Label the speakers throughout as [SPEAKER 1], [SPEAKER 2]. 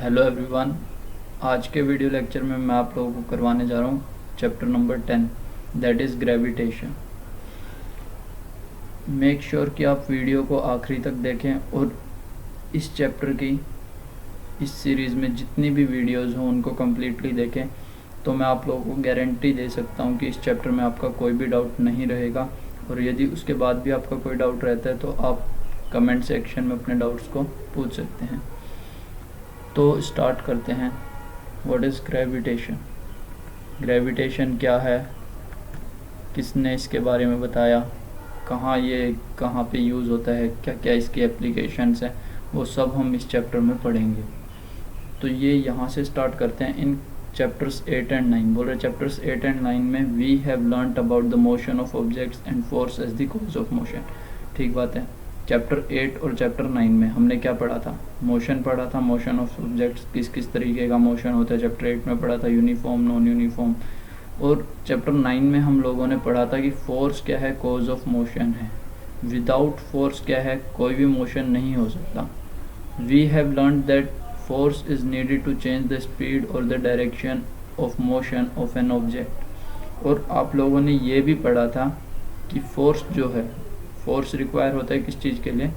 [SPEAKER 1] Hello everyone. आज के video lecture में मैं आप लोगों को करवाने जा रहा हूँ chapter number 10 that is gravitation. Make sure कि आप वीडियो को आखिरी तक देखें और इस चैप्टर की इस सीरीज़ में जितनी भी वीडियोस हों उनको कम्प्लीटली देखें, तो मैं आप लोगों को गारंटी दे सकता हूँ कि इस चैप्टर में आपका कोई भी डाउट नहीं रहेगा। और यदि उसके बाद भी आपका कोई डाउट रहता है तो आप कमेंट सेक्शन में अपने डाउट्स को पूछ सकते हैं। तो स्टार्ट करते हैं। What is gravitation? ग्रेविटेशन क्या है, किसने इसके बारे में बताया, कहाँ पे यूज़ होता है, क्या क्या इसकी एप्लीकेशंस हैं, वो सब हम इस चैप्टर में पढ़ेंगे। तो ये यहाँ से स्टार्ट करते हैं। इन चैप्टर्स 8 एंड 9 बोल रहे चैप्टर्स 8 एंड 9 में we have learned about the motion of objects and force as the cause of motion. ठीक बात है। चैप्टर 8 और चैप्टर 9 में हमने क्या पढ़ा था? मोशन पढ़ा था, मोशन ऑफ ऑब्जेक्ट्स, किस किस तरीके का मोशन होता है। चैप्टर 8 में पढ़ा था यूनिफॉर्म, नॉन यूनिफॉर्म। और चैप्टर 9 में हम लोगों ने पढ़ा था कि फोर्स क्या है, कॉज ऑफ मोशन है। विदाउट फोर्स क्या है, कोई भी मोशन नहीं हो सकता। We have learn that force is needed to change the speed और the direction of motion of an object. और आप लोगों ने ये भी पढ़ा था कि फोर्स जो है, फोर्स रिक्वायर होता है किस चीज़ के लिए?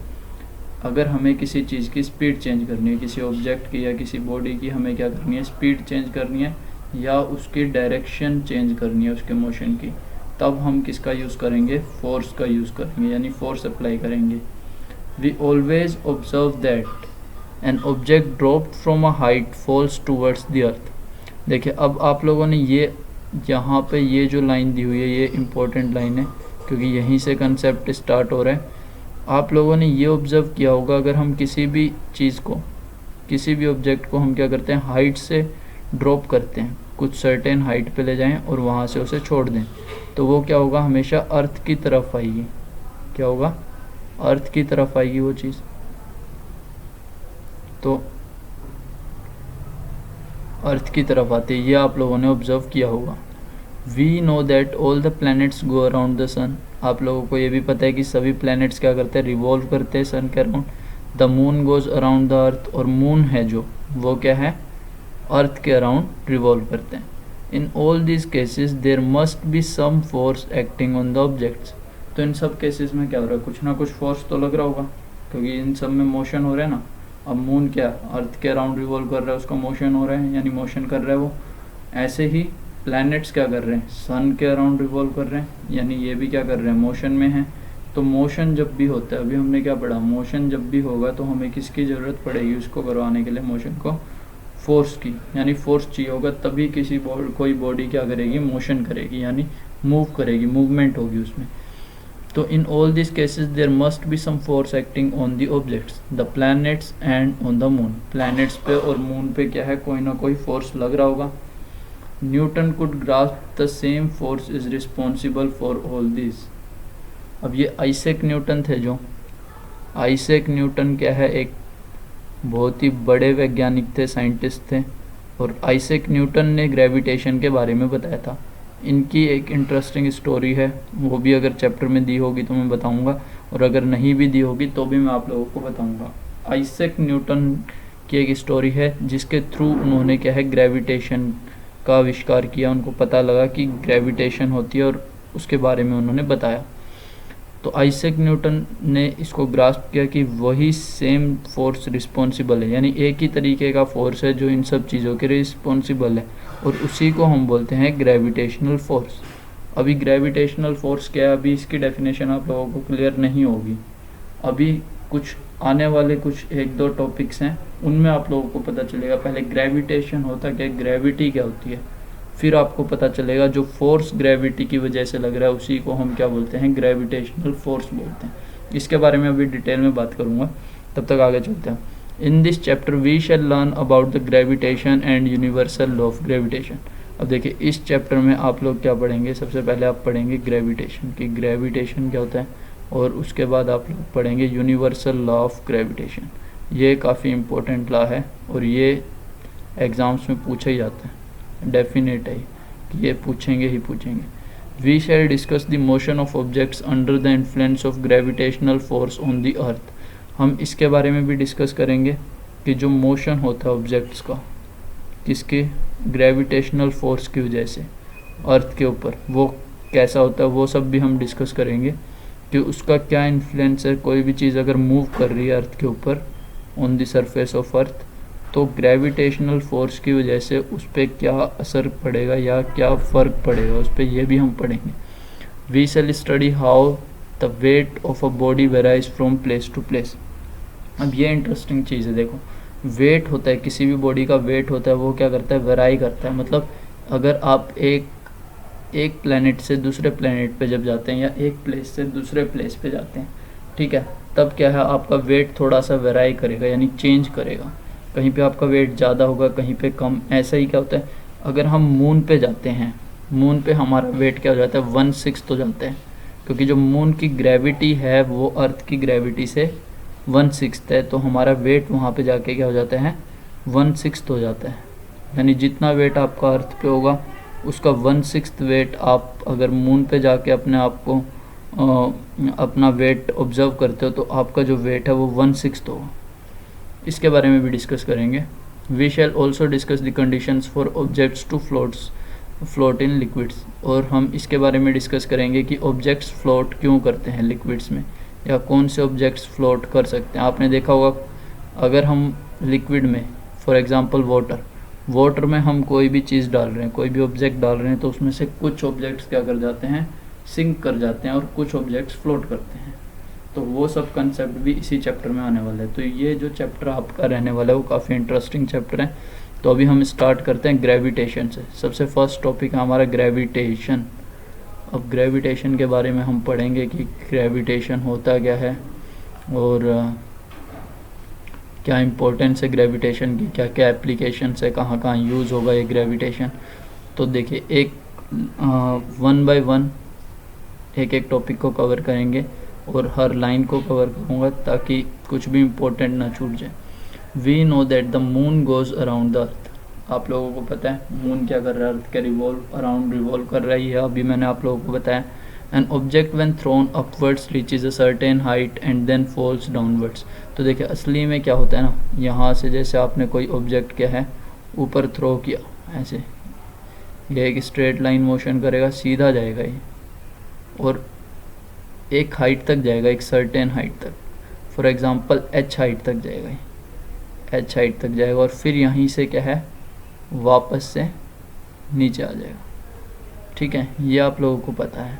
[SPEAKER 1] अगर हमें किसी चीज़ की स्पीड चेंज करनी है, किसी ऑब्जेक्ट की या किसी बॉडी की हमें क्या करनी है, स्पीड चेंज करनी है या उसकी डायरेक्शन चेंज करनी है उसके मोशन की, तब हम किसका यूज़ करेंगे? फोर्स का यूज़ करेंगे, यानी फोर्स अप्लाई करेंगे। We always observe that an object dropped from a height falls towards the earth. देखिए, अब आप लोगों ने ये यहाँ पे ये जो लाइन दी हुई है ये इम्पोर्टेंट लाइन है, क्योंकि यहीं से कंसेप्ट स्टार्ट हो रहा है। आप लोगों ने ये ऑब्ज़र्व किया होगा, अगर हम किसी भी चीज़ को, किसी भी ऑब्जेक्ट को हम क्या करते हैं, हाइट से ड्रॉप करते हैं, कुछ सर्टेन हाइट पे ले जाएं और वहाँ से उसे छोड़ दें, तो वो क्या होगा, हमेशा अर्थ की तरफ आएगी। क्या होगा? अर्थ की तरफ आएगी वो चीज़। तो अर्थ की तरफ आती है, ये आप लोगों ने ऑब्ज़र्व किया होगा। We know that all the planets go around the sun. आप लोगों को ये भी पता है कि सभी प्लैनेट्स क्या करते हैं, रिवॉल्व करते हैं सन के around. The moon goes around the अर्थ, और मून है जो, वो क्या है, अर्थ के अराउंड रिवॉल्व करते हैं। In all this cases there must be some force acting on the objects. तो इन सब केसेस में क्या हो रहा है, कुछ ना कुछ फोर्स तो लग रहा होगा, क्योंकि इन सब में मोशन हो रहा है ना। अब मून क्या, अर्थ के अराउंड रिवॉल्व कर रहा है, उसका मोशन हो रहा है, यानी मोशन कर रहा है वो। ऐसे ही प्लैनेट्स क्या कर रहे हैं, सन के अराउंड रिवॉल्व कर रहे हैं, यानी ये भी क्या कर रहे हैं, मोशन में है। तो मोशन जब भी होता है, अभी हमने क्या पढ़ा, मोशन जब भी होगा तो हमें किसकी ज़रूरत पड़ेगी उसको करवाने के लिए, मोशन को? फोर्स की, यानी फोर्स चाहिए होगा, तभी कोई बॉडी क्या करेगी, मोशन करेगी, यानी मूव करेगी, मूवमेंट होगी उसमें। तो in all this cases there must be some force acting on the objects, the planets and on the moon. Planets पे और मून पे क्या है, कोई ना कोई फोर्स लग रहा होगा। Newton could grasp the same force is responsible for all this. अब ये आइजैक न्यूटन थे, जो आइजैक न्यूटन क्या है, एक बहुत ही बड़े वैज्ञानिक थे, साइंटिस्ट थे, और आइजैक न्यूटन ने ग्रेविटेशन के बारे में बताया था। इनकी एक इंटरेस्टिंग स्टोरी है, वो भी अगर चैप्टर में दी होगी तो मैं बताऊंगा, और अगर नहीं भी दी होगी तो भी मैं आप लोगों को बताऊंगा। आइजैक न्यूटन की एक स्टोरी है जिसके थ्रू उन्होंने क्या है, ग्रेविटेशन का आविष्कार किया। उनको पता लगा कि ग्रेविटेशन होती है और उसके बारे में उन्होंने बताया। तो आइजैक न्यूटन ने इसको ग्रास्प किया कि वही सेम फोर्स रिस्पॉन्सिबल है, यानी एक ही तरीके का फोर्स है जो इन सब चीज़ों के रिस्पॉन्सिबल है, और उसी को हम बोलते हैं ग्रेविटेशनल फोर्स। अभी ग्रेविटेशनल फोर्स क्या है, अभी इसकी डेफिनेशन आप लोगों को क्लियर नहीं होगी। अभी कुछ आने वाले कुछ एक दो टॉपिक्स हैं, उनमें आप लोगों को पता चलेगा पहले ग्रेविटेशन होता क्या, ग्रेविटी क्या होती है, फिर आपको पता चलेगा जो फोर्स ग्रेविटी की वजह से लग रहा है उसी को हम क्या बोलते हैं, ग्रेविटेशनल फोर्स बोलते हैं। इसके बारे में अभी डिटेल में बात करूँगा, तब तक आगे चलते हैं। In this chapter we shall learn about the gravitation and universal law of gravitation. अब देखिए, इस चैप्टर में आप लोग क्या पढ़ेंगे, सबसे पहले आप पढ़ेंगे ग्रेविटेशन की, ग्रेविटेशन क्या होता है, और उसके बाद आप लोग पढ़ेंगे यूनिवर्सल लॉ ऑफ ग्रेविटेशन। ये काफ़ी इम्पोर्टेंट लॉ है और ये एग्ज़ाम्स में पूछा ही जाता है, डेफिनेट है कि ये पूछेंगे ही पूछेंगे। We shall discuss the motion of objects under the influence of gravitational force on the earth. हम इसके बारे में भी डिस्कस करेंगे कि जो मोशन होता है ऑब्जेक्ट्स का किसके ग्रेविटेशनल फोर्स की वजह से अर्थ के ऊपर, वो कैसा होता है वो सब भी हम डिस्कस करेंगे कि उसका क्या इन्फ्लुएंस है। कोई भी चीज़ अगर मूव कर रही है अर्थ के ऊपर on the surface of earth, तो ग्रेविटेशनल फोर्स की वजह से उस पर क्या असर पड़ेगा या क्या फ़र्क पड़ेगा उस पर, ये भी हम पढ़ेंगे। We shall study how the weight of a body varies from place to place. अब ये इंटरेस्टिंग चीज़ है, देखो वेट होता है, किसी भी बॉडी का वेट होता है, वो क्या करता है, वेराई करता है। मतलब अगर आप एक प्लैनेट से दूसरे प्लैनेट पे जब जाते हैं या एक प्लेस से दूसरे प्लेस पे जाते हैं, ठीक है, तब क्या है आपका वेट थोड़ा सा वेराई करेगा, यानी चेंज करेगा। कहीं पे आपका वेट ज़्यादा होगा, कहीं पे कम। ऐसा ही क्या होता है, अगर हम मून पे जाते हैं, मून पे हमारा वेट क्या हो जाता है, 1/6 हो जाता है, क्योंकि जो मून की ग्रेविटी है वो अर्थ की ग्रेविटी से 1/6 है, तो हमारा वेट वहाँ पे जाके क्या हो जाता है, 1/6 हो जाता है। यानी जितना वेट आपका अर्थ पे होगा उसका 1/6 वेट आप अगर मून पे जाके अपने आप को अपना वेट ऑब्जर्व करते हो तो आपका जो वेट है वो 1/6 होगा। इसके बारे में भी डिस्कस करेंगे। We shall also discuss the conditions for objects to float in liquids, और हम इसके बारे में डिस्कस करेंगे कि ऑब्जेक्ट्स फ्लोट क्यों करते हैं लिक्विड्स में, या कौन से ऑब्जेक्ट्स फ्लोट कर सकते हैं। आपने देखा होगा अगर हम लिक्विड में फॉर एग्जांपल वाटर में हम कोई भी चीज़ डाल रहे हैं, कोई भी ऑब्जेक्ट डाल रहे हैं, तो उसमें से कुछ ऑब्जेक्ट्स क्या कर जाते हैं, सिंक कर जाते हैं, और कुछ ऑब्जेक्ट्स फ्लोट करते हैं। तो वो सब कंसेप्ट भी इसी चैप्टर में आने वाला है। तो ये जो चैप्टर आपका रहने वाला है वो काफ़ी इंटरेस्टिंग चैप्टर है। तो अभी हम स्टार्ट करते हैं ग्रेविटेशन से। सबसे फर्स्ट टॉपिक है हमारा ग्रेविटेशन। अब ग्रेविटेशन के बारे में हम पढ़ेंगे कि ग्रेविटेशन होता क्या है और क्या इम्पोर्टेंस है ग्रेविटेशन की, क्या क्या एप्लीकेशंस है, कहाँ कहाँ यूज़ होगा ये ग्रेविटेशन। तो देखिए एक 1 बाय 1 एक टॉपिक को कवर करेंगे और हर लाइन को कवर करूँगा ताकि कुछ भी इम्पोर्टेंट ना छूट जाए। We know that the moon goes around the earth. आप लोगों को पता है मून क्या कर रहा है, अर्थ के रिवॉल्व कर रही है। अभी मैंने आप लोगों को बताया an object when thrown upwards reaches a certain height and then falls downwards. तो देखिए असली में क्या होता है ना, यहाँ से जैसे आपने कोई ऑब्जेक्ट क्या है ऊपर थ्रो किया, ऐसे ये एक स्ट्रेट लाइन मोशन करेगा, सीधा जाएगा ये और एक हाइट तक जाएगा, एक सर्टेन हाइट तक, फॉर एग्जांपल h हाइट तक जाएगा, ये h हाइट तक जाएगा और फिर यहीं से क्या है वापस से नीचे आ जाएगा। ठीक है, ये आप लोगों को पता है।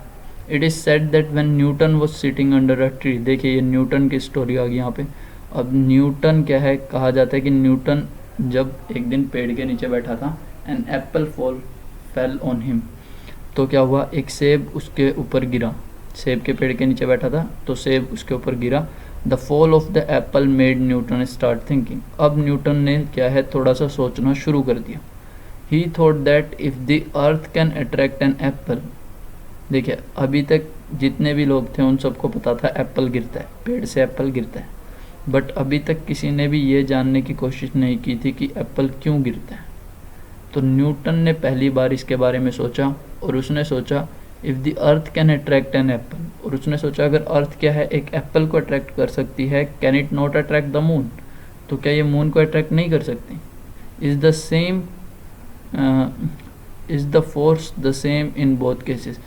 [SPEAKER 1] It is said that when Newton was sitting under a tree. देखिए ये न्यूटन की स्टोरी आ गई यहाँ पे। अब न्यूटन क्या है, कहा जाता है कि न्यूटन जब एक दिन पेड़ के नीचे बैठा था, an apple fell on him. तो क्या हुआ, एक सेब उसके ऊपर गिरा। सेब के पेड़ के नीचे बैठा था तो सेब उसके ऊपर गिरा। The fall of the apple made Newton start thinking. अब न्यूटन ने क्या है थोड़ा सा सोचना शुरू कर दिया। He thought that if the earth can attract an apple. देखिए अभी तक जितने भी लोग थे उन सबको पता था एप्पल गिरता है, पेड़ से एप्पल गिरता है, बट अभी तक किसी ने भी ये जानने की कोशिश नहीं की थी कि एप्पल क्यों गिरता है। तो न्यूटन ने पहली बार इसके बारे में सोचा और उसने सोचा if the earth can attract an apple, और उसने सोचा अगर अर्थ क्या है एक एप्पल को अट्रैक्ट कर सकती है, can it not attract the moon. तो क्या ये मून को अट्रैक्ट नहीं कर सकती। Is the force the same in both cases.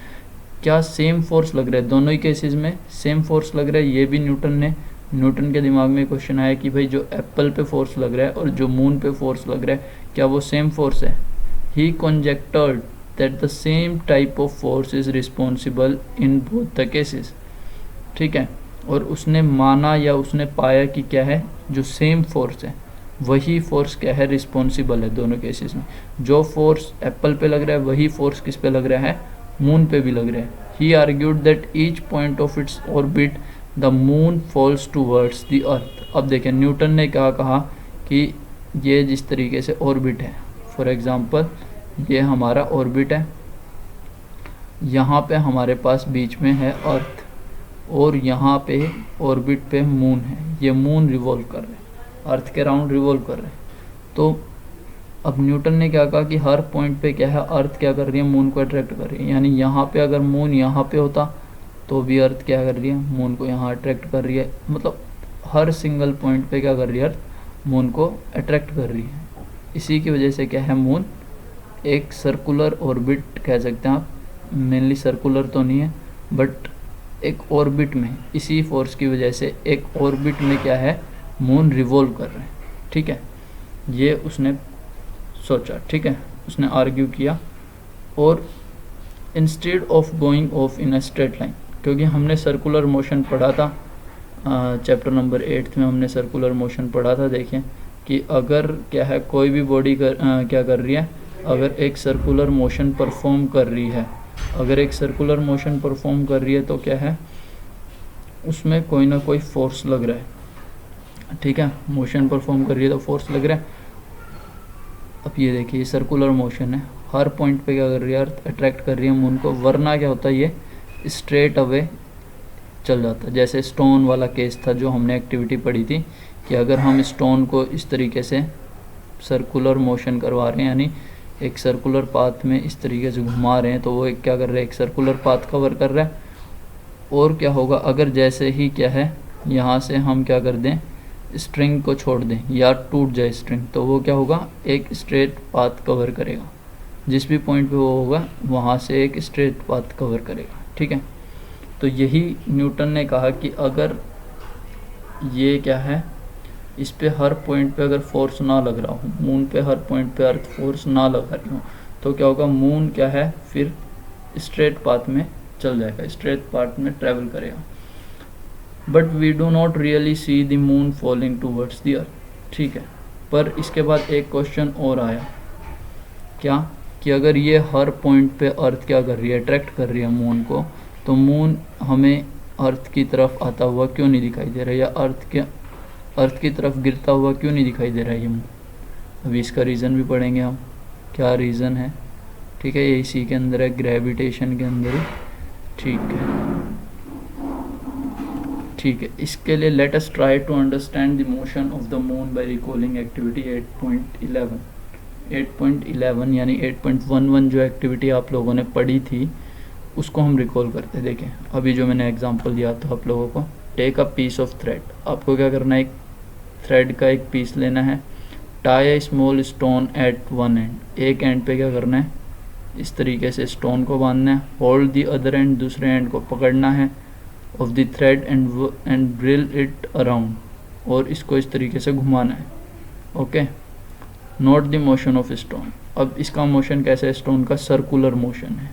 [SPEAKER 1] क्या सेम फोर्स लग रहा है दोनों ही केसेस में, सेम फोर्स लग रहा है। ये भी न्यूटन के दिमाग में क्वेश्चन आया कि भाई जो एप्पल पे फोर्स लग रहा है और जो मून पे फोर्स लग रहा है क्या वो सेम फोर्स है। He conjectured that the same type of force is responsible in both the cases. ठीक है, और उसने माना या उसने पाया कि क्या है जो सेम फोर्स है वही फोर्स क्या है रिस्पॉन्सिबल है दोनों केसेस में। जो फोर्स एप्पल पे लग रहा है वही फोर्स किस पे लग रहा है, मून पे भी लग रहा है। He argued that each point of its orbit the moon falls towards the earth. अब देखें न्यूटन ने क्या कहा कि ये जिस तरीके से ऑर्बिट है, फॉर एग्जांपल ये हमारा ऑर्बिट है, यहाँ पे हमारे पास बीच में है अर्थ और यहाँ पे ऑर्बिट पे मून है। ये मून रिवॉल्व कर रहे हैं, अर्थ के राउंड रिवॉल्व कर रहे हैं। तो अब न्यूटन ने क्या कहा कि हर पॉइंट पे क्या है अर्थ क्या कर रही है, मून को अट्रैक्ट कर रही है। यानी यहाँ पे अगर मून यहाँ पे होता तो भी अर्थ क्या कर रही है, मून को यहाँ अट्रैक्ट कर रही है। मतलब हर सिंगल पॉइंट पे क्या कर रही है अर्थ मून को अट्रैक्ट कर रही है। इसी की वजह से क्या है, मून एक सर्कुलर ऑर्बिट कह सकते हैं आप, मेनली सर्कुलर तो नहीं है बट एक ऑर्बिट में, इसी फोर्स की वजह से एक ऑर्बिट में क्या है, मून रिवॉल्व कर रहे हैं। ठीक है, ये उसने सोचा, ठीक है, उसने आर्ग्यू किया। और instead of going of in a straight line, क्योंकि हमने सर्कुलर मोशन पढ़ा था चैप्टर नंबर 8 में हमने सर्कुलर मोशन पढ़ा था। देखिए कि अगर क्या है, कोई भी बॉडी क्या कर रही है, अगर एक सर्कुलर मोशन परफॉर्म कर रही है, अगर एक सर्कुलर मोशन परफॉर्म कर रही है तो क्या है, उसमें कोई ना कोई फोर्स लग रहा है। ठीक है, मोशन परफॉर्म कर रही है तो फोर्स लग रहा है। अब ये देखिए सर्कुलर मोशन है, हर पॉइंट पे क्या कर रही है, अर्थ अट्रैक्ट कर रही है मून को, वरना क्या होता है ये स्ट्रेट अवे चल जाता है। जैसे स्टोन वाला केस था जो हमने एक्टिविटी पढ़ी थी कि अगर हम स्टोन को इस तरीके से सर्कुलर मोशन करवा रहे हैं, यानी एक सर्कुलर पाथ में इस तरीके से घुमा रहे हैं, तो वो एक क्या कर रहा है, एक सर्कुलर पाथ कवर कर रहा है। और क्या होगा, अगर जैसे ही क्या है यहाँ से हम क्या कर दें, स्ट्रिंग को छोड़ दें या टूट जाए स्ट्रिंग, तो वो क्या होगा, एक स्ट्रेट पाथ कवर करेगा। जिस भी पॉइंट पे वो होगा वहाँ से एक स्ट्रेट पाथ कवर करेगा। ठीक है, तो यही न्यूटन ने कहा कि अगर ये क्या है, इस पे हर पॉइंट पे अगर फोर्स ना लग रहा हो, मून पे हर पॉइंट पे अर्थ फोर्स ना लगा रही हो, तो क्या होगा, मून क्या है फिर स्ट्रेट पाथ में चल जाएगा, स्ट्रेट पाथ में ट्रेवल करेगा। But we do not really see the moon falling towards the earth. ठीक है, पर इसके बाद एक क्वेश्चन और आया, क्या कि अगर ये हर पॉइंट पे अर्थ क्या कर रही है, अट्रैक्ट कर रही है मून को, तो मून हमें अर्थ की तरफ आता हुआ क्यों नहीं दिखाई दे रहा है, या अर्थ की तरफ गिरता हुआ क्यों नहीं दिखाई दे रहा है ये मून। अभी इसका रीज़न भी पढ़ेंगे हम, क्या रीज़न है। ठीक है, ये इसी के अंदर है, ग्रेविटेशन के अंदर ही। ठीक है, इसके लिए let us try to understand the motion of the moon by recalling activity 8.11 यानी 8.11 जो एक्टिविटी आप लोगों ने पढ़ी थी उसको हम रिकॉल करते। देखें अभी जो मैंने एग्जांपल दिया था आप लोगों को, take a piece of thread, आपको क्या करना है, एक थ्रेड का एक पीस लेना है, tie a small stone eight one and, एक एंड पे क्या करना है, इस तरीके से स्टोन को बांधना है, होल्ड द अदर एंड, दूसरे एंड को पकड़ना है, of the thread and drill it around, और इसको इस तरीके से घुमाना है। Okay, note the motion of stone. अब इसका मोशन कैसे है, स्टोन का सर्कुलर मोशन है।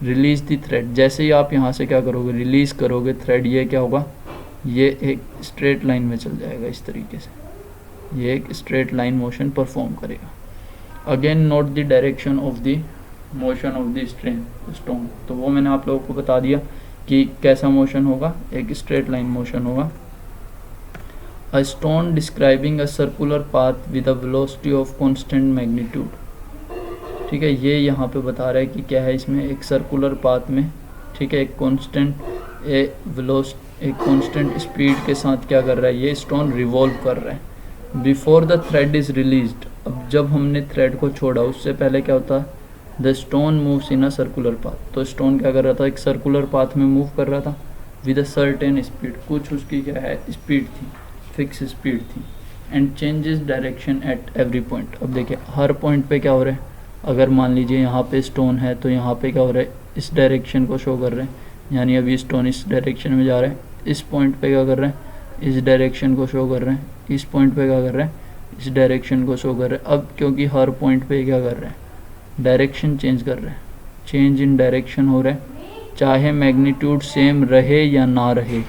[SPEAKER 1] रिलीज द थ्रेड, जैसे ही आप यहाँ से क्या करोगे, रिलीज करोगे थ्रेड, ये क्या होगा, ये एक स्ट्रेट लाइन में चल जाएगा इस तरीके से, ये एक स्ट्रेट लाइन मोशन परफॉर्म करेगा। Again note the direction of the motion of the stone, तो वो मैंने आप लोगों को बता दिया कि कैसा मोशन होगा, एक स्ट्रेट लाइन मोशन होगा। A stone describing a circular path with a velocity of constant magnitude. ठीक है, ये यहाँ पे बता रहा है कि क्या है, इसमें एक सर्कुलर पाथ में, ठीक है, एक कांस्टेंट स्पीड के साथ क्या कर रहा है, ये स्टोन रिवॉल्व कर रहा है। Before the thread is released, अब जब हमने थ्रेड को छोड़ा उससे पहले क्या होता है, the stone moves in a circular path, तो स्टोन क्या कर रहा था, एक सर्कुलर पाथ में मूव कर रहा था विद अ सर्टेन स्पीड, कुछ उसकी क्या है स्पीड थी, फिक्स स्पीड थी, and changes direction at every point. अब देखिए हर पॉइंट पे क्या हो रहा है, अगर मान लीजिए यहाँ पे स्टोन है तो यहाँ पे क्या हो रहा है, इस डायरेक्शन को शो कर रहे हैं, यानी अभी स्टोन इस डायरेक्शन में जा रहा है, इस पॉइंट पे क्या कर रहे हैं, इस डायरेक्शन को शो कर रहे हैं, इस पॉइंट पे क्या कर रहे हैं, इस डायरेक्शन को शो कर रहे हैं। अब क्योंकि हर पॉइंट पे क्या कर रहे हैं, डायरेक्शन चेंज कर रहे हैं, चेंज इन डायरेक्शन हो रहा है, चाहे मैग्नीट्यूड सेम रहे या ना रहे,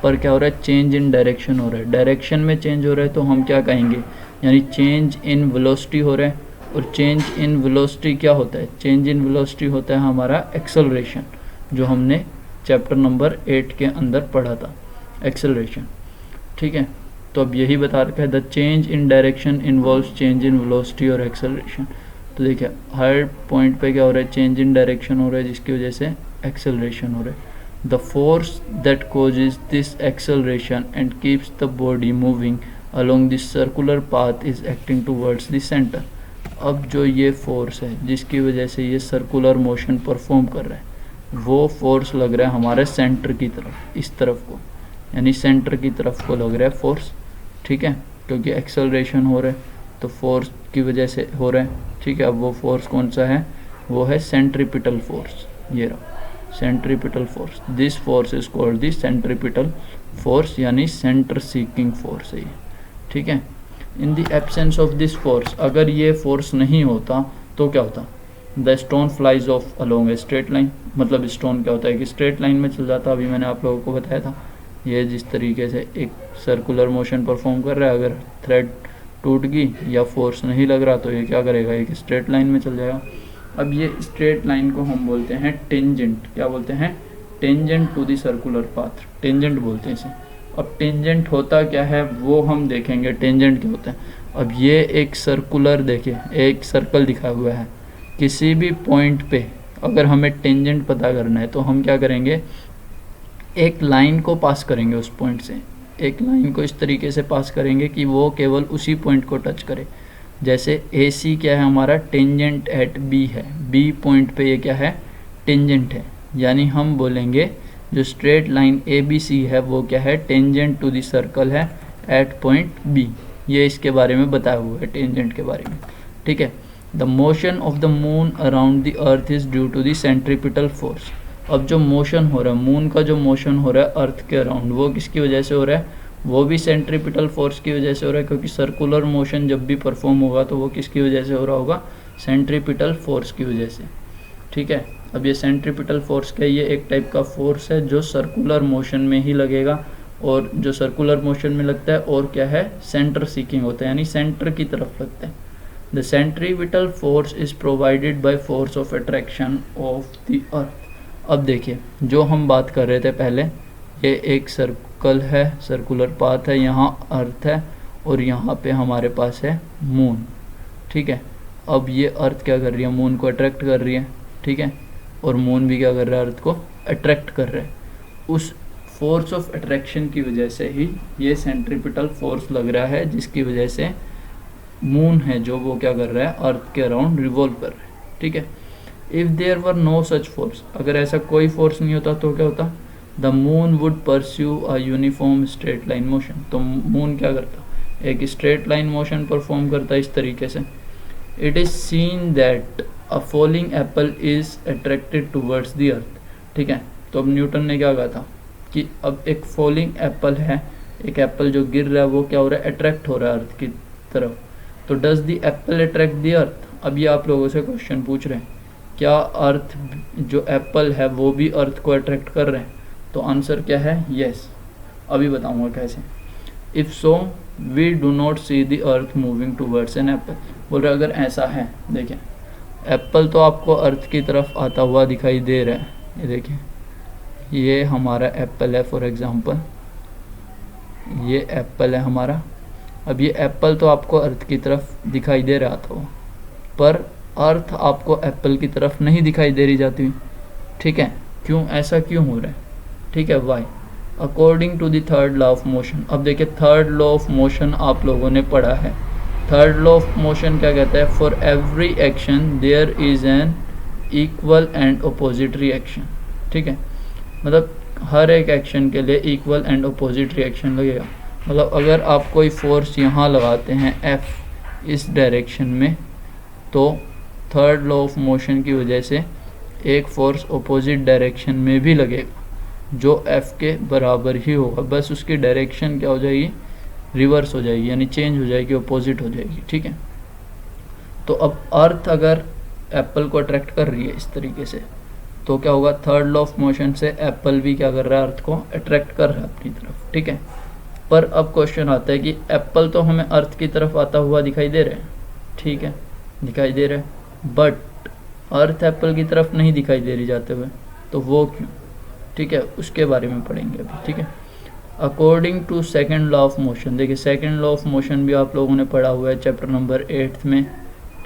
[SPEAKER 1] पर क्या हो रहा है, चेंज इन डायरेक्शन हो रहा है। डायरेक्शन में चेंज हो रहा है तो हम क्या कहेंगे, यानी चेंज इन वेलोसिटी हो रहा है। और चेंज इन वेलोसिटी क्या होता है, चेंज इन वेलोसिटी होता है हमारा एक्सेलरेशन, जो हमने चैप्टर नंबर 8 के अंदर पढ़ा था, एक्सेलरेशन। ठीक है, तो अब यही बता रखा है, the change in direction involves change in velocity और एक्सेलरेशन। तो देखिए हर पॉइंट पे क्या हो रहा है, चेंज इन डायरेक्शन हो रहा है, जिसकी वजह से एक्सेलरेशन हो रहा है। The force that causes this acceleration and keeps the body moving along this circular path is acting towards the centre. अब जो ये फोर्स है जिसकी वजह से ये सर्कुलर मोशन परफॉर्म कर रहा है, वो फोर्स लग रहा है हमारे सेंटर की तरफ, इस तरफ को, यानी सेंटर की तरफ को लग रहा है फोर्स। ठीक है, क्योंकि एक्सेलरेशन हो रहा है तो फोर्स की वजह से हो रहा है, ठीक है। अब वो फोर्स कौन सा है, वो है सेंट्रीपिटल फोर्स, ये रहा centripetal force. This force is called the centripetal force, यानी सेंटर सीकिंग फोर्स है ये, ठीक है। In the absence of this force, अगर ये फोर्स नहीं होता तो क्या होता, the stone flies of along a straight line, मतलब स्टोन क्या होता है कि स्ट्रेट लाइन में चल जाता। अभी मैंने आप लोगों को बताया था, ये जिस तरीके से एक सर्कुलर मोशन परफॉर्म कर रहा है, अगर थ्रेड टूट गई या फोर्स नहीं लग रहा तो ये क्या करेगा, एक स्ट्रेट लाइन में चल जाएगा। अब ये स्ट्रेट लाइन को हम बोलते हैं टेंजेंट, क्या बोलते हैं, tangent to the circular path, tangent बोलते हैं इसे। अब टेंजेंट होता क्या है वो हम देखेंगे, टेंजेंट क्या होता है। अब ये एक सर्कुलर, देखिए एक सर्कल दिखा हुआ है, किसी भी पॉइंट पे अगर हमें टेंजेंट पता करना है तो हम क्या करेंगे, एक लाइन को पास करेंगे उस पॉइंट से, एक लाइन को इस तरीके से पास करेंगे कि वो केवल उसी पॉइंट को टच करे। जैसे AC क्या है हमारा, टेंजेंट एट B है, B पॉइंट पे ये क्या है, टेंजेंट है। यानी हम बोलेंगे जो स्ट्रेट लाइन ABC है वो क्या है, टेंजेंट टू द सर्कल है एट पॉइंट B। ये इसके बारे में बताया हुआ है टेंजेंट के बारे में, ठीक है। The motion of the moon around the earth is due to the centripetal force. अब जो मोशन हो रहा है, मून का जो मोशन हो रहा है अर्थ के अराउंड, वो किसकी वजह से हो रहा है, वो भी सेंट्रीपिटल फोर्स की वजह से हो रहा है, क्योंकि सर्कुलर मोशन जब भी परफॉर्म होगा तो वो किसकी वजह से हो रहा होगा, सेंट्रीपिटल फोर्स की वजह से, ठीक है। अब ये सेंट्रीपिटल फोर्स क्या है, ये एक टाइप का फोर्स है जो सर्कुलर मोशन में ही लगेगा, और जो सर्कुलर मोशन में लगता है और क्या है, सेंटर सीकिंग होता है, यानी सेंटर की तरफ लगता है। The centripetal force is provided by force of attraction of the earth. अब देखिए जो हम बात कर रहे थे पहले, ये एक सर्कल है, सर्कुलर पाथ है, यहाँ अर्थ है और यहाँ पे हमारे पास है मून, ठीक है। अब ये अर्थ क्या कर रही है, मून को अट्रैक्ट कर रही है, ठीक है, और मून भी क्या कर रहा है, अर्थ को अट्रैक्ट कर रहा है। उस फोर्स ऑफ अट्रैक्शन की वजह से ही ये सेंट्रीपिटल फोर्स लग रहा है, जिसकी वजह से मून है जो वो क्या कर रहा है, अर्थ के अराउंड रिवॉल्व कर रहा है, ठीक है। If there were no such force, अगर ऐसा कोई फोर्स नहीं होता तो क्या होता, the moon would pursue a uniform straight line motion. तो मून क्या करता, एक स्ट्रेट लाइन मोशन परफॉर्म करता इस तरीके से। It is seen that a falling Apple is attracted towards the earth, ठीक है। तो अब न्यूटन ने क्या कहा था कि अब एक फॉलिंग एप्पल है, एक एप्पल जो गिर रहा है वो क्या हो रहा है, अट्रैक्ट हो रहा है अर्थ की तरफ। तो does the Apple attract the earth. अब ये आप लोगों से क्वेश्चन पूछ रहे हैं, क्या अर्थ जो एप्पल है वो भी अर्थ को अट्रैक्ट कर रहे हैं, तो आंसर क्या है, यस। अभी बताऊंगा कैसे। If so we do not see the earth moving towards an apple. बोल रहे अगर ऐसा है, देखिए एप्पल तो आपको अर्थ की तरफ आता हुआ दिखाई दे रहा है, ये देखिए ये हमारा एप्पल है, फॉर एग्जांपल ये एप्पल है हमारा। अब ये एप्पल तो आपको अर्थ की तरफ दिखाई दे रहा था, पर अर्थ आपको एप्पल की तरफ नहीं दिखाई दे रही जाती हुई, ठीक है। क्यों, ऐसा क्यों हो रहा है, ठीक है, why, according to the third law of motion. अब देखिए थर्ड लॉ ऑफ मोशन आप लोगों ने पढ़ा है। थर्ड लॉ ऑफ मोशन क्या कहता है, for every action there is an equal and opposite reaction, ठीक है। मतलब हर एक एक्शन के लिए इक्वल एंड अपोजिट रिएक्शन लगेगा। मतलब अगर आप कोई फोर्स यहाँ लगाते हैं F इस डायरेक्शन में, तो थर्ड लॉ ऑफ मोशन की वजह से एक फोर्स अपोजिट डायरेक्शन में भी लगेगा जो F के बराबर ही होगा, बस उसकी डायरेक्शन क्या हो जाएगी, रिवर्स हो जाएगी, यानी चेंज हो जाएगी, अपोजिट हो जाएगी, ठीक है। तो अब अर्थ अगर एप्पल को अट्रैक्ट कर रही है इस तरीके से, तो क्या होगा, थर्ड लॉ ऑफ मोशन से एप्पल भी क्या कर रहा है, अर्थ को अट्रैक्ट कर रहा है अपनी तरफ, ठीक है। पर अब क्वेश्चन आता है कि एप्पल तो हमें अर्थ की तरफ आता हुआ दिखाई दे रहा है, ठीक है, दिखाई दे रहा है, बट अर्थ एप्पल की तरफ नहीं दिखाई दे रही जाते हुए, तो वो क्यों, ठीक है, उसके बारे में पढ़ेंगे अभी, ठीक है। According to second law of motion, देखिए सेकेंड लॉ ऑफ मोशन भी आप लोगों ने पढ़ा हुआ है चैप्टर नंबर 8 में,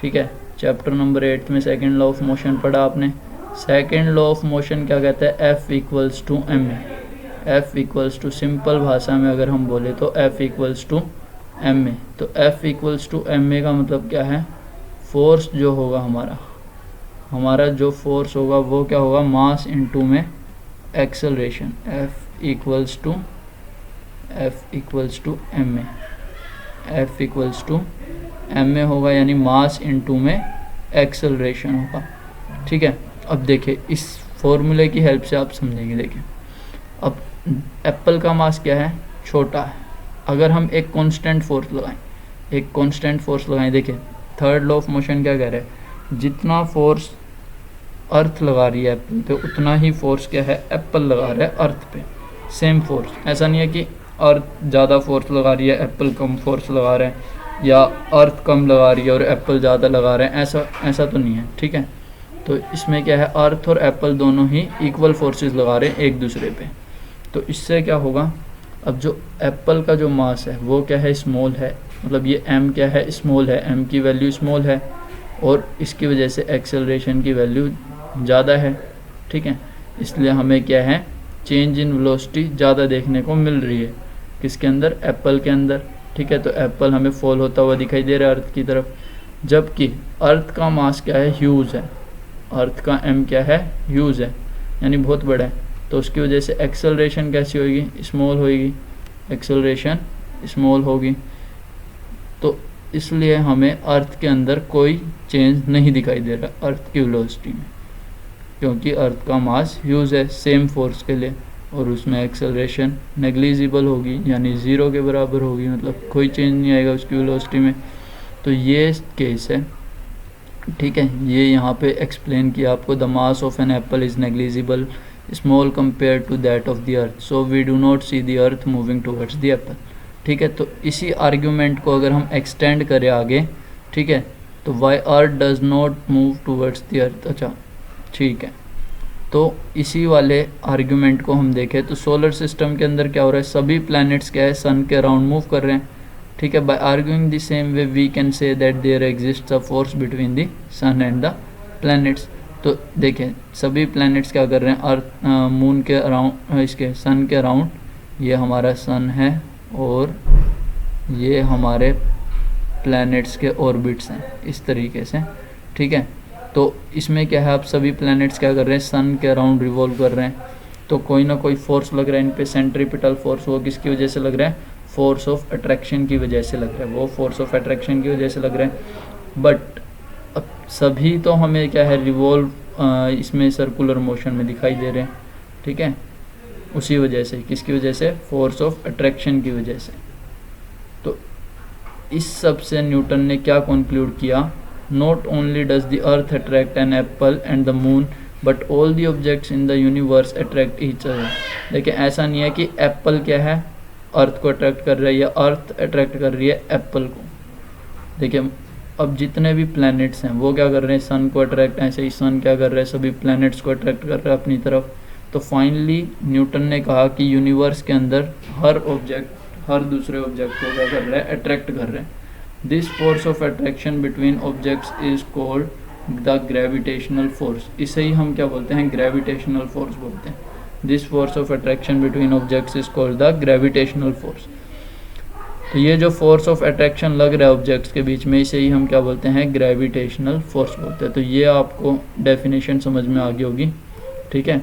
[SPEAKER 1] ठीक है। चैप्टर नंबर 8 में सेकेंड लॉ ऑफ मोशन पढ़ा आपने। सेकेंड लॉ ऑफ मोशन क्या कहता है, F equals to M A. F equals to, simple भाषा में अगर हम बोले तो F equals to M A. तो F equals to M A का मतलब क्या है, फोर्स जो होगा हमारा जो फोर्स होगा वो क्या होगा, मास इनटू में acceleration. F equals to M A. F equals to m में होगा, यानी मास इनटू में एक्सेलरेशन होगा। ठीक है, अब देखिए इस फॉर्मूले की हेल्प से आप समझेंगे। देखिए अब एप्पल का मास क्या है, छोटा है। अगर हम एक कांस्टेंट फोर्स लगाएं, देखिए थर्ड लॉ ऑफ मोशन क्या कह रहा है, जितना फोर्स अर्थ लगा रही है एप्पल पे, उतना ही फोर्स क्या है एप्पल लगा रहा है अर्थ पे, सेम फोर्स। ऐसा नहीं है कि अर्थ ज़्यादा फोर्स लगा रही है एप्पल कम फोर्स लगा रहे हैं, या अर्थ कम लगा रही है और एप्पल ज़्यादा लगा रहे हैं, ऐसा तो नहीं है। ठीक है, तो इसमें क्या है, अर्थ और एप्पल दोनों ही इक्वल फोर्सेस लगा रहे हैं एक दूसरे पे। तो इससे क्या होगा, अब जो एप्पल का जो मास है वो क्या है, स्मॉल है, मतलब ये m क्या है, स्मॉल है, m की वैल्यू स्मॉल है, और इसकी वजह से एक्सेलरेशन की वैल्यू ज़्यादा है। ठीक है, इसलिए हमें क्या है, चेंज इन वेलोसिटी ज़्यादा देखने को मिल रही है, किसके अंदर, एप्पल के अंदर। ठीक है, तो एप्पल हमें फॉल होता हुआ दिखाई दे रहा है अर्थ की तरफ, जबकि अर्थ का मास क्या है, ह्यूज है, अर्थ का m क्या है, ह्यूज है, यानी बहुत बड़ा है। तो उसकी वजह से एक्सेलरेशन कैसी होगी, स्मॉल होगी, एक्सेलरेशन स्मॉल होगी। तो इसलिए हमें अर्थ के अंदर कोई चेंज नहीं दिखाई दे रहा अर्थ की वेलोसिटी में, क्योंकि अर्थ का मास ह्यूज है सेम फोर्स के लिए, और उसमें एक्सेलरेशन नेग्लिजिबल होगी, यानी ज़ीरो के बराबर होगी, मतलब कोई चेंज नहीं आएगा उसकी वेलोसिटी में। तो ये केस है। ठीक है, ये यहाँ पे एक्सप्लेन किया आपको, the mass of an apple is negligible small compare to that of the earth, so we do not see the earth moving towards the apple. ठीक है, तो इसी आर्ग्यूमेंट को अगर हम एक्सटेंड करें आगे, ठीक है, तो why earth does not move towards the earth. अच्छा ठीक है, तो इसी वाले आर्ग्यूमेंट को हम देखें तो सोलर सिस्टम के अंदर क्या हो रहा है, सभी प्लैनेट्स क्या है, सन के अराउंड मूव कर रहे हैं। ठीक है, by arguing the same way we can say that there exists a force between the sun and the planets. तो देखें सभी प्लैनेट्स क्या कर रहे हैं, अर्थ मून के अराउंड, इसके सन के अराउंड, ये हमारा सन है और ये हमारे प्लैनेट्स के ऑर्बिट्स हैं, इस तरीके से। ठीक है, तो इसमें क्या है, आप सभी प्लैनेट्स क्या कर रहे हैं, सन के अराउंड रिवॉल्व कर रहे हैं, तो कोई ना कोई फोर्स लग रहा है इन पे, सेंट्रीपिटल फोर्स। वो किसकी वजह से लग रहा है, फोर्स ऑफ अट्रैक्शन की वजह से लग रहा है, वो फोर्स ऑफ अट्रैक्शन की वजह से लग रहा है। बट अब सभी तो हमें क्या है, रिवॉल्व इसमें सर्कुलर मोशन में दिखाई दे रहे हैं। ठीक है, उसी वजह से, किसकी वजह से, फोर्स ऑफ अट्रैक्शन की वजह से। तो इस सब से न्यूटन ने क्या कंक्लूड किया, not only does the earth attract an apple and the moon but all the objects in the universe attract each other. देखिए ऐसा नहीं है कि एप्पल क्या है, अर्थ को अट्रैक्ट कर रहा है, या अर्थ अट्रैक्ट कर रही है एप्पल को। देखिए अब जितने भी प्लैनेट्स हैं वो क्या कर रहे हैं, सन को अट्रैक्ट, ऐसे ही सन क्या कर रहा है, सभी प्लैनेट्स को अट्रैक्ट कर रहा है अपनी तरफ। तो फाइनली न्यूटन ने कहा कि यूनिवर्स के अंदर हर ऑब्जेक्ट हर दूसरे ऑब्जेक्ट को क्या कर रहा है, अट्रैक्ट कर रहे हैं। This force of attraction between objects is called the gravitational force. इसे ही हम क्या बोलते हैं, ग्रेविटेशनल फोर्स बोलते हैं। This force of attraction between objects is called the gravitational force. तो ये जो फोर्स ऑफ अट्रैक्शन लग रहा है ऑब्जेक्ट्स के बीच में, इसे ही हम क्या बोलते हैं, ग्रेविटेशनल फोर्स बोलते हैं। तो ये आपको डेफिनेशन समझ में आ गई होगी। ठीक है,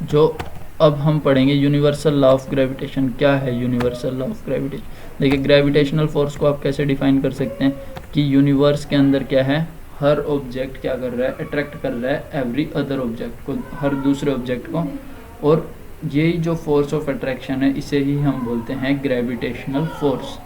[SPEAKER 1] जो अब हम पढ़ेंगे यूनिवर्सल लॉ ऑफ ग्रेविटेशन। क्या है यूनिवर्सल लॉ ऑफ ग्रेविटेशन? देखिए ग्रेविटेशनल फोर्स को आप कैसे डिफाइन कर सकते हैं कि यूनिवर्स के अंदर क्या है, हर ऑब्जेक्ट क्या कर रहा है, अट्रैक्ट कर रहा है एवरी अदर ऑब्जेक्ट को, हर दूसरे ऑब्जेक्ट को, और यही जो फोर्स ऑफ अट्रैक्शन है इसे ही हम बोलते हैं ग्रेविटेशनल फोर्स।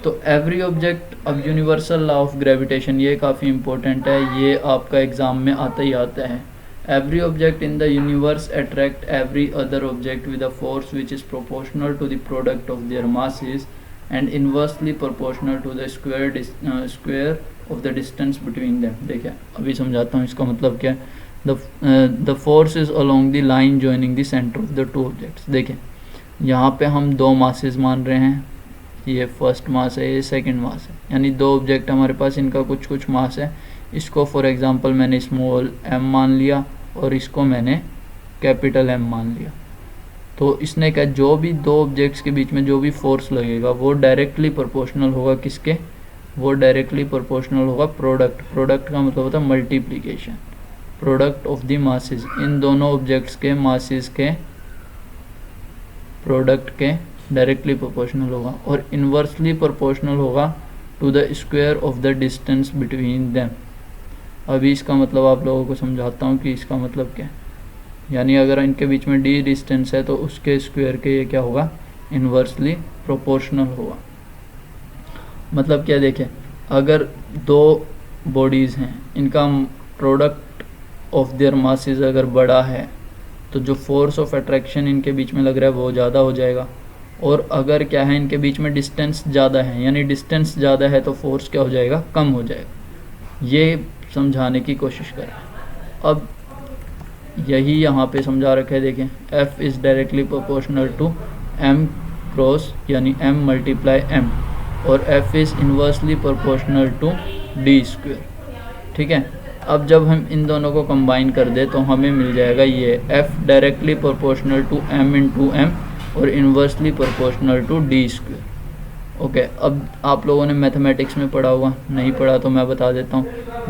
[SPEAKER 1] तो एवरी ऑब्जेक्ट, अब यूनिवर्सल लॉ ऑफ ग्रेविटेशन ये काफ़ी इंपॉर्टेंट है, ये आपका एग्जाम में आता ही आता है। Every object in the universe attract every other object with a force which is proportional to the product of their masses and inversely proportional to the square of the distance between them. देखिए अभी समझाता हूँ इसका मतलब क्या है। the force is along the line joining the center of the two objects। देखें यहाँ पे हम दो मासेस मान रहे हैं, ये फर्स्ट मास है, ये सेकंड मास है, यानी दो ऑब्जेक्ट हमारे पास, इनका कुछ कुछ मास है। इसको फॉर एग्जांपल मैंने स्मॉल m मान लिया और इसको मैंने कैपिटल M मान लिया। तो इसने कहा जो भी दो ऑब्जेक्ट्स के बीच में जो भी फोर्स लगेगा वो डायरेक्टली प्रोपोर्शनल होगा किसके, वो डायरेक्टली प्रोपोर्शनल होगा प्रोडक्ट। प्रोडक्ट का मतलब होता है multiplication, product of the masses, इन दोनों ऑब्जेक्ट्स के मासेस के प्रोडक्ट के डायरेक्टली प्रोपोर्शनल होगा, और इन्वर्सली प्रोपोर्शनल होगा to the square of the distance between them. अभी इसका मतलब आप लोगों को समझाता हूँ कि इसका मतलब क्या है। यानी अगर इनके बीच में d डिस्टेंस है तो उसके स्क्वायर के ये क्या होगा, इन्वर्सली प्रोपोर्शनल होगा। मतलब क्या, देखें, अगर दो बॉडीज़ हैं, इनका प्रोडक्ट ऑफ देयर मासेस अगर बड़ा है तो जो फोर्स ऑफ अट्रैक्शन इनके बीच में लग रहा है वो ज़्यादा हो जाएगा, और अगर क्या है इनके बीच में डिस्टेंस ज़्यादा है, यानी डिस्टेंस ज़्यादा है तो फोर्स क्या हो जाएगा, कम हो जाएगा। ये समझाने की कोशिश करें। अब यही यहाँ पे समझा रखा है, देखें, F is directly proportional to M cross यानी M मल्टीप्लाई M, और F is inversely proportional to D square. ठीक है, अब जब हम इन दोनों को कंबाइन कर दे तो हमें मिल जाएगा ये F directly proportional to M into M और inversely proportional to D square. Okay, अब आप लोगों ने मैथमेटिक्स में पढ़ा होगा, नहीं पढ़ा तो मैं बता देता हूँ।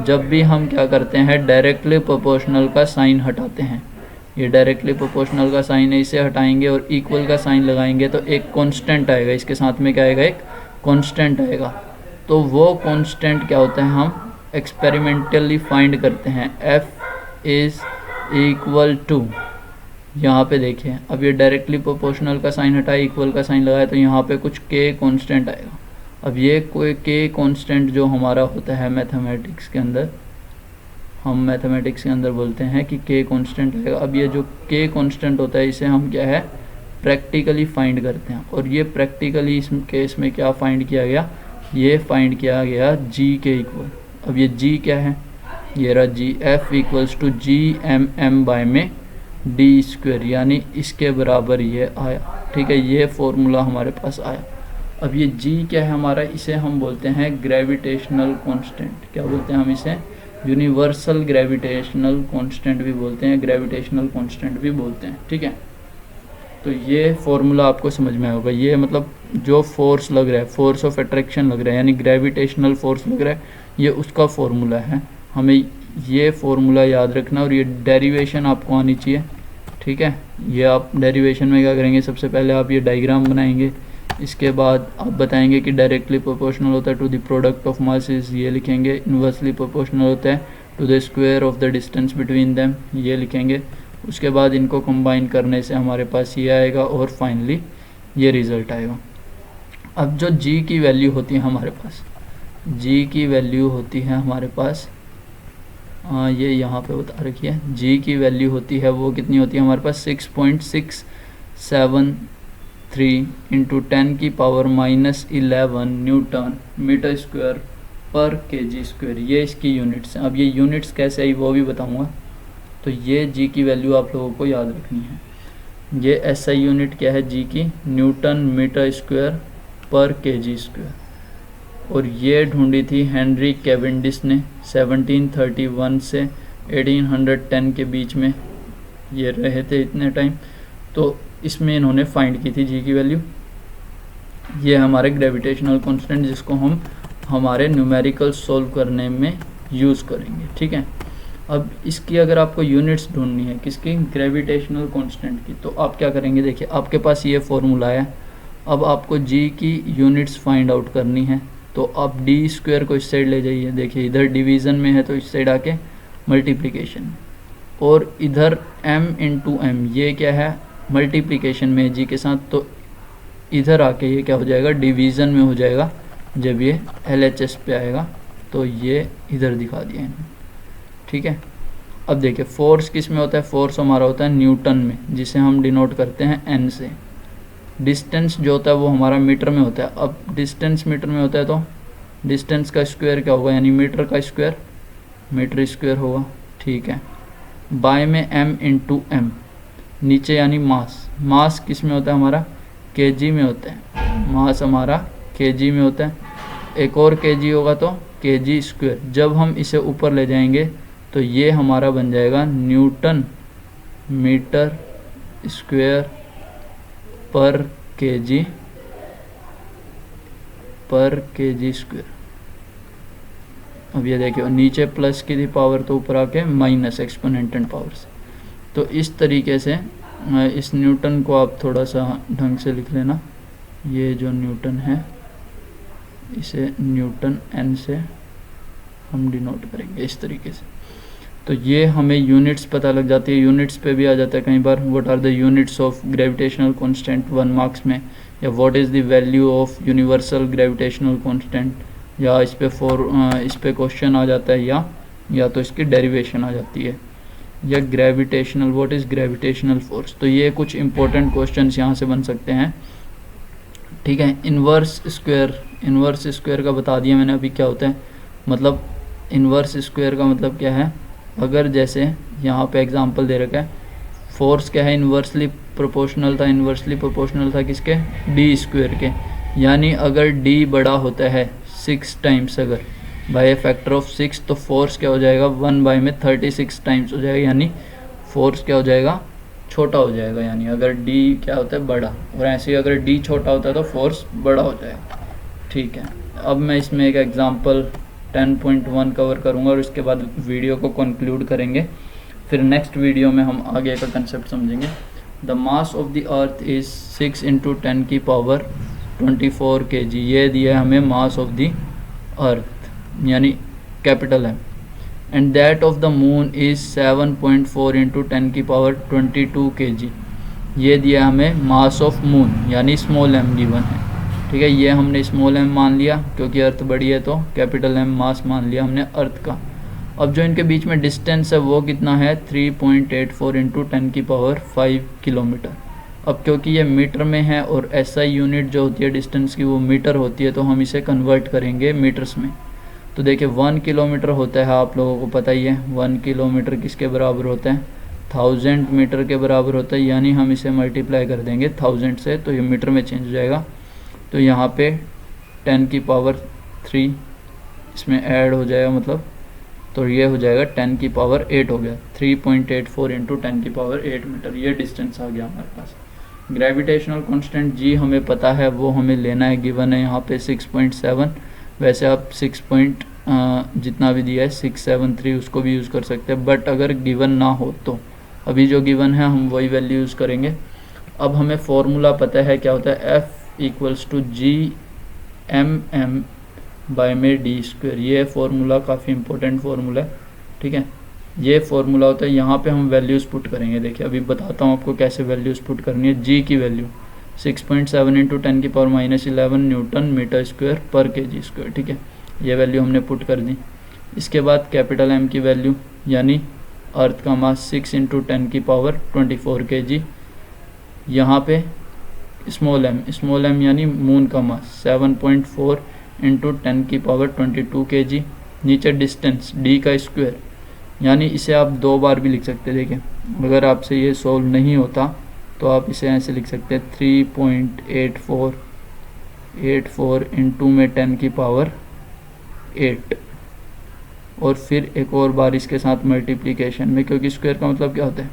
[SPEAKER 1] जब भी हम क्या करते हैं, डायरेक्टली प्रोपोर्शनल का साइन हटाते हैं, ये डायरेक्टली प्रोपोर्शनल का साइन है, इसे हटाएंगे और इक्वल का साइन लगाएंगे तो एक कांस्टेंट आएगा, इसके साथ में क्या आएगा, एक कांस्टेंट आएगा। तो वो कांस्टेंट क्या होता है, हम एक्सपेरिमेंटली फाइंड करते हैं। F इज़ इक्वल टू, यहाँ पे देखिए, अब ये डायरेक्टली प्रोपोर्शनल का साइन हटाए, इक्वल का साइन लगाए तो यहाँ पे कुछ k कांस्टेंट आएगा। अब ये कोई k कांस्टेंट जो हमारा होता है मैथमेटिक्स के अंदर, हम मैथमेटिक्स के अंदर बोलते हैं कि k कांस्टेंट आएगा। अब ये जो k कांस्टेंट होता है इसे हम क्या है, प्रैक्टिकली फाइंड करते हैं, और ये प्रैक्टिकली इस केस में क्या फाइंड किया गया, ये फाइंड किया गया g के इक्वल। अब ये g क्या है, ये रहा g, F equals to G M M by में D स्क्वायर, यानी इसके बराबर ये आया। ठीक है, ये फॉर्मूला हमारे पास आया। अब ये G क्या है हमारा, इसे हम बोलते हैं ग्रेविटेशनल कांस्टेंट। क्या बोलते हैं हम इसे, यूनिवर्सल ग्रेविटेशनल कांस्टेंट भी बोलते हैं, ग्रेविटेशनल कांस्टेंट भी बोलते हैं। ठीक है, तो ये फॉर्मूला आपको समझ में होगा। ये मतलब जो फोर्स लग रहा है, फोर्स ऑफ अट्रैक्शन लग रहा है, यानी ग्रेविटेशनल फोर्स लग रहा है, ये उसका फॉर्मूला है। हमें ये फॉर्मूला याद रखना, और ये डेरिवेशन आपको आनी चाहिए। ठीक है, ये आप डेरिवेशन में क्या करेंगे, सबसे पहले आप ये डायग्राम बनाएंगे, इसके बाद आप बताएंगे कि डायरेक्टली प्रोपोर्शनल होता है to the product of masses, ये लिखेंगे। इन्वर्सली प्रोपोर्शनल होता है to the square of the distance between them, ये लिखेंगे। उसके बाद इनको कंबाइन करने से हमारे पास ये आएगा, और फाइनली ये रिज़ल्ट आएगा। अब जो G की वैल्यू होती है हमारे पास, G की वैल्यू होती है हमारे पास, ये यहाँ पे बता रखी है, G की वैल्यू होती है, वो कितनी होती है हमारे पास, 6.673 इंटू 10 की पावर -11 न्यूटन मीटर स्क्वायर पर kg स्क्वायर। ये इसकी यूनिट्स हैं। अब ये यूनिट्स कैसे आई वो भी बताऊँगा। तो ये G की वैल्यू आप लोगों को याद रखनी है। ये SI यूनिट क्या है G की, न्यूटन मीटर स्क्वायर पर kg स्क्वायर, और ये ढूंढी थी हेनरी कैवेंडिश ने 1731 से 1810 के बीच में, ये रहे थे इतने टाइम। तो इसमें इन्होंने फाइंड की थी G की वैल्यू। ये हमारे ग्रेविटेशनल कांस्टेंट, जिसको हम हमारे न्यूमेरिकल सॉल्व करने में यूज़ करेंगे। ठीक है, अब इसकी अगर आपको यूनिट्स ढूंढनी है, किसकी, ग्रेविटेशनल कांस्टेंट की, तो आप क्या करेंगे, देखिए आपके पास ये फॉर्मूला है। अब आपको G की यूनिट्स फाइंड आउट करनी है, तो आप D स्क्वायर को इस साइड ले जाइए। देखिए इधर डिवीज़न में है तो इस साइड आके मल्टीप्लिकेशन, और इधर M इंटू M, ये क्या है, मल्टीप्लिकेशन में G के साथ, तो इधर आके ये क्या हो जाएगा, डिवीज़न में हो जाएगा। जब ये LHS पे आएगा तो ये इधर दिखा दिया है। ठीक है, अब देखिए फोर्स किस में होता है, फोर्स हमारा होता है न्यूटन में, जिसे हम डिनोट करते हैं N से। डिस्टेंस जो होता है वो हमारा मीटर में होता है। अब डिस्टेंस मीटर में होता है तो डिस्टेंस का स्क्वायर क्या होगा, यानी मीटर का स्क्वायर मीटर स्क्वायर होगा। ठीक है, बाय में M इंटू M, नीचे यानी मास, मास किस में होता है हमारा, kg में होता है, मास हमारा kg में होता है। एक और kg होगा तो kg स्क्वायर। जब हम इसे ऊपर ले जाएंगे तो ये हमारा बन जाएगा न्यूटन मीटर स्क्वायर पर kg स्क्वायर। अब ये देखिए नीचे प्लस की थी पावर तो ऊपर आके माइनस एक्सपोनेंट एंड पावर से। तो इस तरीके से इस न्यूटन को आप थोड़ा सा ढंग से लिख लेना, ये जो न्यूटन है इसे न्यूटन एन से हम डिनोट करेंगे इस तरीके से। तो ये हमें यूनिट्स पता लग जाती है, यूनिट्स पे भी आ जाता है कई बार, what are the units of gravitational constant 1 marks में, या what is the value of universal gravitational constant, या इस पे क्वेश्चन आ जाता है, या तो इसकी डेरिवेशन आ जाती है, या gravitational, what is gravitational force. तो ये कुछ इंपॉर्टेंट क्वेश्चंस यहाँ से बन सकते हैं, ठीक है। इन्वर्स स्क्वायर का बता दिया मैंने अभी क्या होता है, मतलब इन्वर्स स्क्वायर का मतलब क्या है, अगर जैसे यहाँ पे एग्जांपल दे रखा है, फोर्स क्या है, इन्वर्सली प्रोपोर्शनल था किसके, डी स्क्वायर के, यानी अगर डी बड़ा होता है 6 टाइम्स, अगर बाय ए फैक्टर ऑफ 6, तो फोर्स क्या हो जाएगा 1 बाय में 36 टाइम्स हो जाएगा, यानी फोर्स क्या हो जाएगा, छोटा हो जाएगा, यानी अगर डी क्या होता है, बड़ा, और ऐसे ही अगर डी छोटा होता है तो फोर्स बड़ा हो जाएगा, ठीक है। अब मैं इसमें एक एग्जांपल 10.1 कवर करूंगा और उसके बाद वीडियो को कंक्लूड करेंगे, फिर नेक्स्ट वीडियो में हम आगे का कंसेप्ट समझेंगे। The mass of the earth is 6 × 10 की पावर 24 kg, ये दिया है हमें मास ऑफ द अर्थ यानी कैपिटल है, and that of the moon is 7.4 × 10 की पावर 22 kg, ये दिया हमें मास ऑफ मून यानी स्मॉल m गिवन है, ठीक है। ये हमने स्मॉल m मान लिया क्योंकि अर्थ बड़ी है, तो कैपिटल M मास मान लिया हमने अर्थ का। अब जो इनके बीच में डिस्टेंस है वो कितना है, 3.84 × 10 की पावर 5 किलोमीटर। अब क्योंकि ये मीटर में है और SI यूनिट जो होती है डिस्टेंस की वो मीटर होती है, तो हम इसे कन्वर्ट करेंगे मीटर्स में। तो देखिए 1 किलोमीटर होता है, आप लोगों को पता ही है 1 किलोमीटर किसके बराबर होता है, 1000 मीटर के बराबर होता है, यानी हम इसे मल्टीप्लाई कर देंगे 1000 से, तो ये मीटर में चेंज हो जाएगा। तो यहाँ पे 10 की पावर 3 इसमें ऐड हो जाएगा, मतलब तो ये हो जाएगा 10 की पावर 8 हो गया, 3.84 × 10 की पावर 8 मीटर, ये डिस्टेंस आ गया हमारे पास। ग्रेविटेशनल कांस्टेंट जी हमें पता है, वो हमें लेना है, गिवन है यहाँ पे 6.7, वैसे आप 6 जितना भी दिया है 673 उसको भी यूज़ कर सकते हैं, बट अगर गिवन ना हो तो अभी जो गिवन है हम वही वैल्यू यूज़ करेंगे। अब हमें फॉर्मूला पता है क्या होता है, F = G/m/d², ये फार्मूला काफ़ी इंपॉर्टेंट फार्मूला है, ठीक है। ये फार्मूला होता है, यहाँ पे हम वैल्यूज़ पुट करेंगे। देखिए अभी बताता हूँ आपको कैसे वैल्यूज़ पुट करनी है। जी की वैल्यू 6.7 × 10 की पावर -11 न्यूटन मीटर स्क्वायर पर kg², ठीक है, ये वैल्यू हमने पुट कर दी। इसके बाद कैपिटल M की वैल्यू यानी अर्थ का मास 6 × 10 की पावर 24 kg, यहाँ पे स्मॉल m यानी मून का मास 7.4 × 10 की पावर 22 kg, नीचे डिस्टेंस d का स्क्वायर, यानी इसे आप 2 बार भी लिख सकते हैं। देखिए अगर आपसे ये सॉल्व नहीं होता तो आप इसे ऐसे लिख सकते हैं 3.84 × 10 की पावर 8, और फिर एक और बार इसके साथ मल्टीप्लिकेशन में, क्योंकि स्क्वायर का मतलब क्या होता है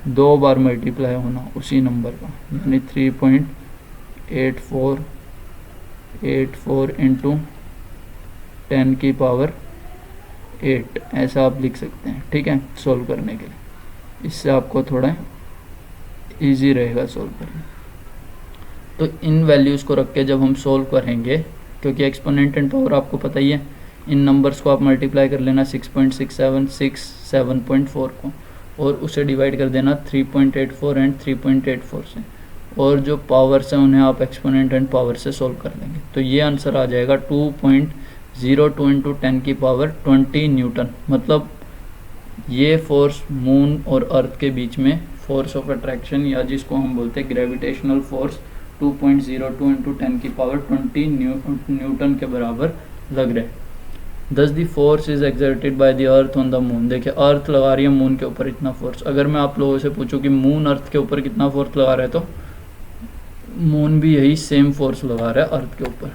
[SPEAKER 1] 2 बार मल्टीप्लाई होना उसी नंबर का, यानी 3.84 × 10 की पावर 8, ऐसा आप लिख सकते हैं, ठीक है, सॉल्व करने के लिए। इससे आपको थोड़ा इजी रहेगा सॉल्व करना। तो इन वैल्यूज़ को रख के जब हम सॉल्व करेंगे, क्योंकि एक्सपोनेंट एंड पावर आपको पता ही है, इन नंबर्स को आप मल्टीप्लाई कर लेना 6.67 7.4 को, और उसे डिवाइड कर देना 3.84 एंड 3.84 से, और जो पावर्स हैं उन्हें आप एक्सपोनेंट एंड पावर से सॉल्व कर लेंगे। तो ये आंसर आ जाएगा 2.02 × 10 की पावर 20 न्यूटन। मतलब ये फोर्स मून और अर्थ के बीच में फोर्स ऑफ अट्रैक्शन, या जिसको हम बोलते हैं ग्रेविटेशनल फोर्स, 2.02 × 10 की पावर 20 न्यूटन के बराबर लग रहा है। दस the force is exerted by the earth on the moon. देखिए अर्थ लगा रही है मून के ऊपर इतना फोर्स। अगर मैं आप लोगों से पूछूं कि मून अर्थ के ऊपर कितना फोर्स लगा रहा है, तो मून भी यही सेम फोर्स लगा रहा है अर्थ के ऊपर।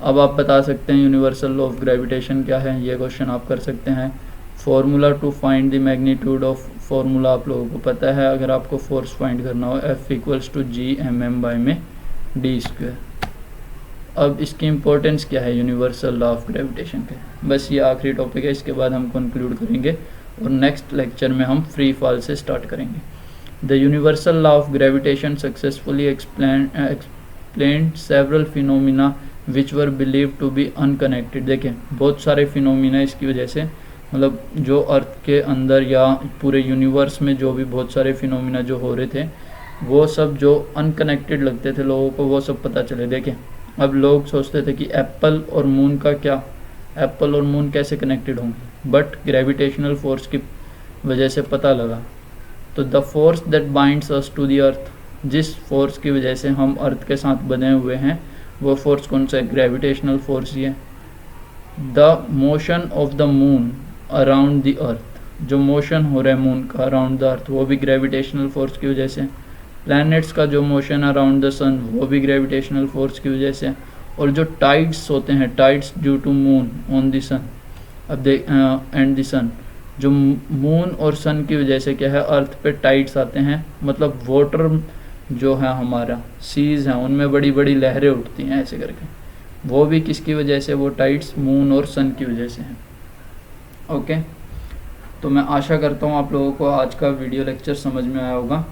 [SPEAKER 1] अब आप बता सकते हैं यूनिवर्सल लॉ ऑफ ग्रेविटेशन क्या है, ये क्वेश्चन आप कर सकते हैं। Formula to find the magnitude of, formula आप लोगों को पता है अगर आपको फोर्स फाइंड करना हो, F = G/m/d²। अब इसकी इंपॉर्टेंस क्या है यूनिवर्सल लॉ ऑफ ग्रेविटेशन के, बस ये आखिरी टॉपिक है, इसके बाद हम कंक्लूड करेंगे और नेक्स्ट लेक्चर में हम फ्री फॉल से स्टार्ट करेंगे। The universal law of gravitation successfully explain several phenomena which were believed to be unconnected. देखें बहुत सारे फिनोमिना इसकी वजह से, मतलब जो अर्थ के अंदर या पूरे यूनिवर्स में जो भी बहुत सारे फिनोमिना जो हो रहे थे वो सब जो अनकनेक्टेड लगते थे लोगों को, वो सब पता चले। देखें अब लोग सोचते थे कि एप्पल और मून का क्या, एप्पल और मून कैसे कनेक्टेड होंगे, बट ग्रेविटेशनल फोर्स की वजह से पता लगा। तो the force that binds us to the earth, जिस फोर्स की वजह से हम अर्थ के साथ बने हुए हैं वो फोर्स कौन सा है, ग्रेविटेशनल फोर्स ही है। The motion of the moon around the अर्थ, जो मोशन हो रहा है मून का अराउंड द अर्थ वो भी ग्रेविटेशनल फोर्स की वजह से। प्लैनेट्स का जो मोशन अराउंड द सन वो भी ग्रेविटेशनल फोर्स की वजह से। और जो टाइड्स होते हैं, tides due to moon on the sun अब एंड द सन, जो मून और सन की वजह से क्या है अर्थ पे टाइड्स आते हैं, मतलब वाटर जो है हमारा सीज हैं उनमें बड़ी बड़ी लहरें उठती हैं ऐसे करके, वो भी किसकी वजह से, वो टाइड्स मून और सन की वजह से हैं। ओके, तो मैं आशा करता हूँ आप लोगों को आज का वीडियो लेक्चर समझ में आया होगा।